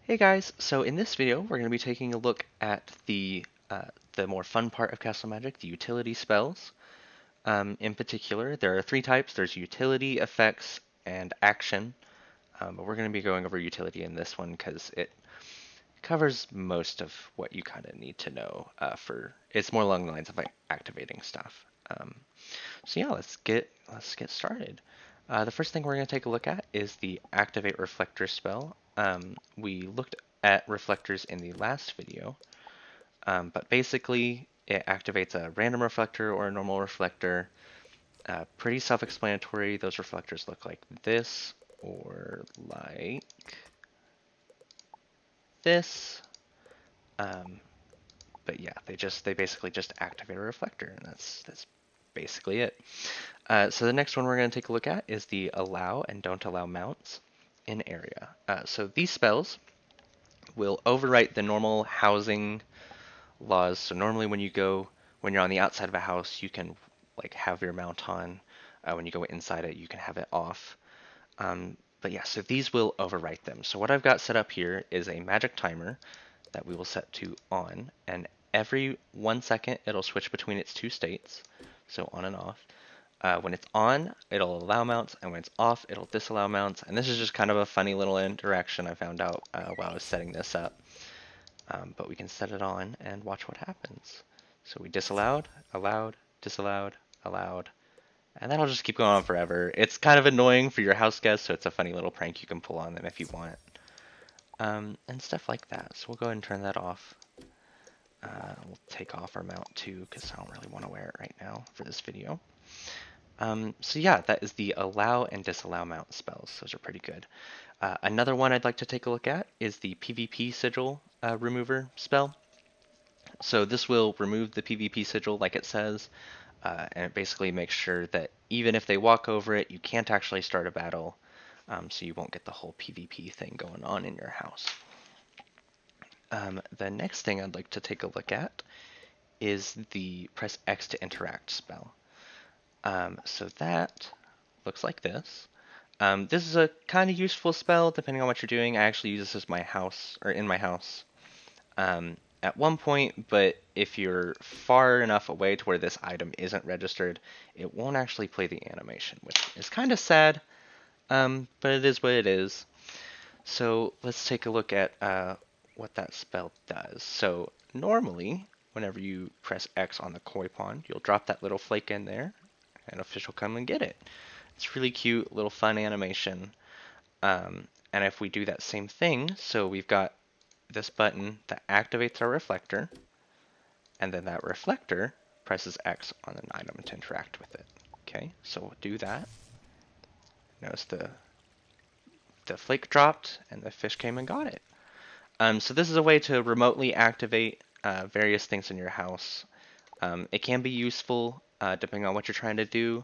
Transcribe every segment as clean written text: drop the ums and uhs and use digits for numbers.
Hey guys, so in this video we're going to be taking a look at the more fun part of Castle Magic, the utility spells. In particular, there are three types. There's utility, effects, and action. But we're going to be going over utility in this one because it covers most of what you kind of need to know it's more along the lines of like activating stuff. So yeah, let's get started. The first thing we're going to take a look at is the Activate Reflector spell. We looked at reflectors in the last video, but basically it activates a random reflector or a normal reflector. Pretty self-explanatory. Those reflectors look like this or like this. Um, but yeah, they basically just activate a reflector, and that's basically it. So the next one we're going to take a look at is the allow and don't allow mounts in area. So these spells will overwrite the normal housing laws. So normally when you're on the outside of a house, you can like have your mount on. When you go inside it, you can have it off. But yeah, so these will overwrite them. So what I've got set up here is a magic timer that we will set to on, and every 1 second it'll switch between its two states, so on and off. When it's on, it'll allow mounts, and when it's off, it'll disallow mounts. And this is just kind of a funny little interaction I found out while I was setting this up. But we can set it on and watch what happens. So we disallowed, allowed, disallowed, allowed, and that'll just keep going on forever. It's kind of annoying for your house guests, so it's a funny little prank you can pull on them if you want. And stuff like that. So we'll go ahead and turn that off. We'll take off our mount too, because I don't really want to wear it right now for this video. So yeah, that is the allow and disallow mount spells. Those are pretty good. Another one I'd like to take a look at is the PvP Sigil Remover spell. So this will remove the PvP sigil like it says, and it basically makes sure that even if they walk over it, you can't actually start a battle, so you won't get the whole PvP thing going on in your house. The next thing I'd like to take a look at is the press X to interact spell. So that looks like this. This is a kind of useful spell depending on what you're doing. I actually use this as my house, or in my house, at one point, but if you're far enough away to where this item isn't registered, it won't actually play the animation, which is kind of sad, but it is what it is. So let's take a look at what that spell does. So normally, whenever you press X on the koi pond, you'll drop that little flake in there, and a fish will come and get it. It's really cute, little fun animation. And if we do that same thing, so we've got this button that activates our reflector, and then that reflector presses X on an item to interact with it. Okay, so we'll do that. Notice the flake dropped and the fish came and got it. So this is a way to remotely activate various things in your house. It can be useful depending on what you're trying to do.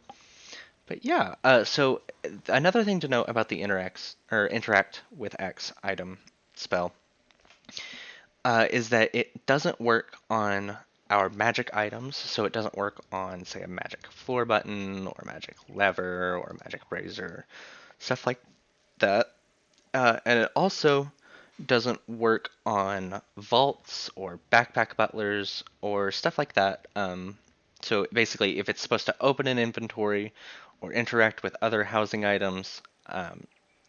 But yeah, so another thing to note about the interact with X item spell is that it doesn't work on our magic items, so it doesn't work on, say, a magic floor button or a magic lever or a magic brazier, stuff like that. And it also doesn't work on vaults or backpack butlers or stuff like that. So basically, if it's supposed to open an inventory or interact with other housing items,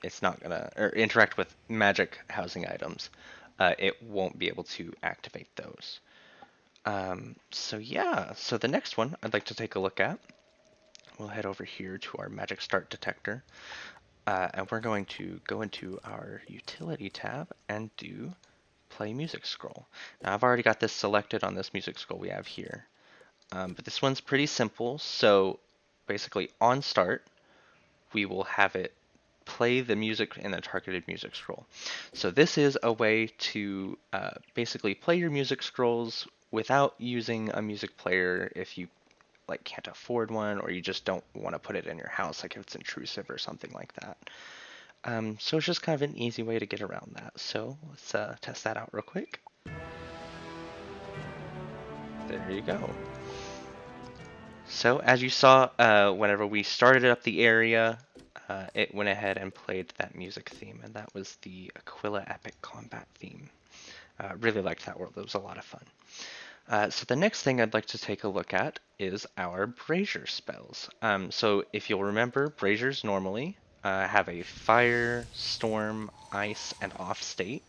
it's not gonna, or interact with magic housing items, it won't be able to activate those. So yeah, so the next one I'd like to take a look at, we'll head over here to our magic start detector, and we're going to go into our utility tab and do play music scroll. Now I've already got this selected on this music scroll we have here, but this one's pretty simple. So basically on start, we will have it play the music in the targeted music scroll. So this is a way to basically play your music scrolls without using a music player if you like can't afford one, or you just don't want to put it in your house, like if it's intrusive or something like that. So it's just kind of an easy way to get around that. So let's test that out real quick. There you go. So as you saw, whenever we started up the area, it went ahead and played that music theme, and that was the Aquila Epic Combat theme. Really liked that world. It was a lot of fun. So the next thing I'd like to take a look at is our Brazier spells. So if you'll remember, Braziers normally have a fire, storm, ice, and off state,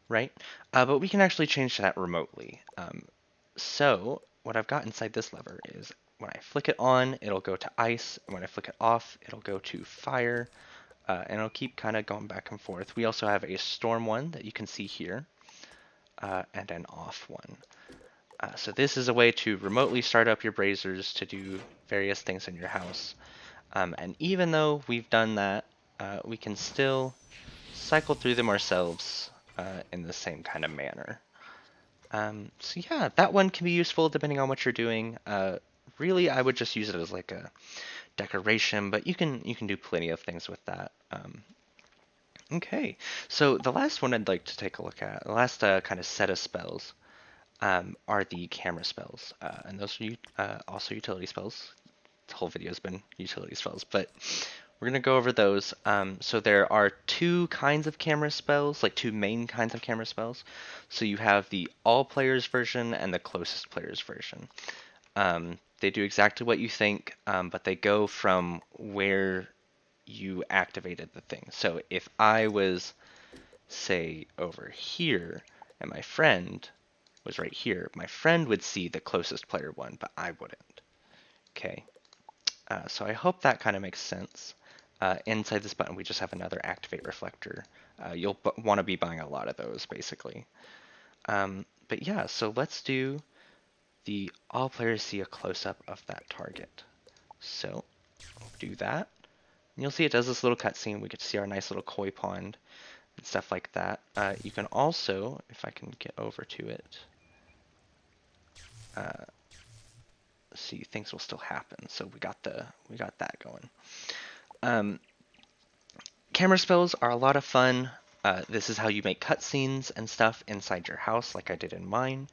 right? But we can actually change that remotely. So what I've got inside this lever is when I flick it on, it'll go to ice, and when I flick it off, it'll go to fire, and it'll keep kind of going back and forth. We also have a storm one that you can see here, and an off one. So this is a way to remotely start up your Braziers to do various things in your house. And even though we've done that, we can still cycle through them ourselves in the same kind of manner. So yeah, that one can be useful depending on what you're doing. Really, I would just use it as like a decoration, but you can do plenty of things with that. Okay, so the last one I'd like to take a look at, the last kind of set of spells, are the camera spells, and those are also utility spells. The whole video has been utility spells, but we're going to go over those. So there are two kinds of camera spells, like two main kinds of camera spells. So you have the all players version and the closest players version. They do exactly what you think, but they go from where you activated the thing. So if I was, say, over here, and my friend was right here, my friend would see the closest player one, but I wouldn't. Okay, so I hope that kind of makes sense. Inside this button, we just have another activate reflector. You'll want to be buying a lot of those, basically. But yeah, so let's do the all players see a close-up of that target. So we'll do that. And you'll see it does this little cutscene. We get to see our nice little koi pond and stuff like that. You can also, if I can get over to it, see, things will still happen. So we got that going. Camera spells are a lot of fun. This is how you make cutscenes and stuff inside your house, like I did in mine.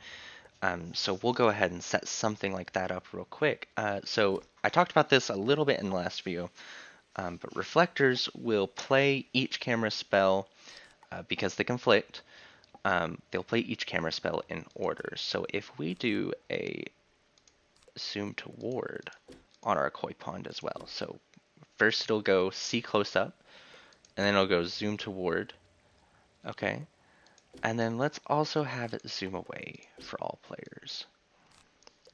So we'll go ahead and set something like that up real quick. So I talked about this a little bit in the last video, but reflectors will play each camera spell because they conflict. They'll play each camera spell in order. So if we do a zoom toward on our koi pond as well. So first it'll go see close up, and then it'll go zoom toward. Okay. And then let's also have it zoom away for all players.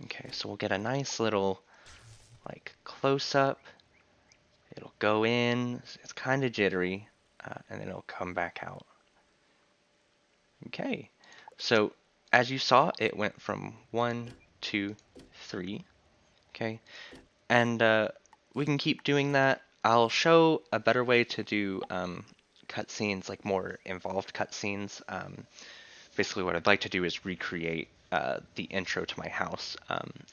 Okay, so we'll get a nice little like close up. It'll go in, it's kind of jittery, and then it'll come back out. Okay, so as you saw, it went from 1, 2, 3. Okay, and we can keep doing that. I'll show a better way to do cutscenes, like more involved cutscenes. Basically what I'd like to do is recreate the intro to my house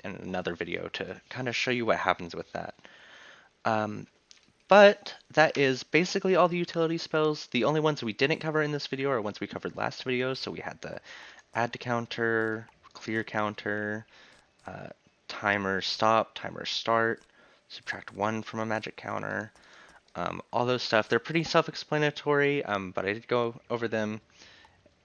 in another video to kind of show you what happens with that. But that is basically all the utility spells. The only ones we didn't cover in this video are ones we covered last video. So we had the add to counter, clear counter, timer stop, timer start, subtract 1 from a magic counter. All those stuff, they're pretty self-explanatory, but I did go over them,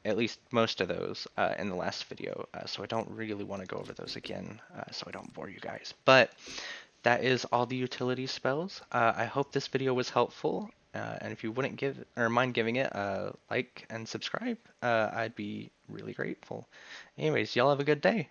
at least most of those, in the last video, so I don't really want to go over those again, so I don't bore you guys. But that is all the utility spells. I hope this video was helpful, and if you wouldn't mind giving it a like and subscribe, I'd be really grateful. Anyways, y'all have a good day.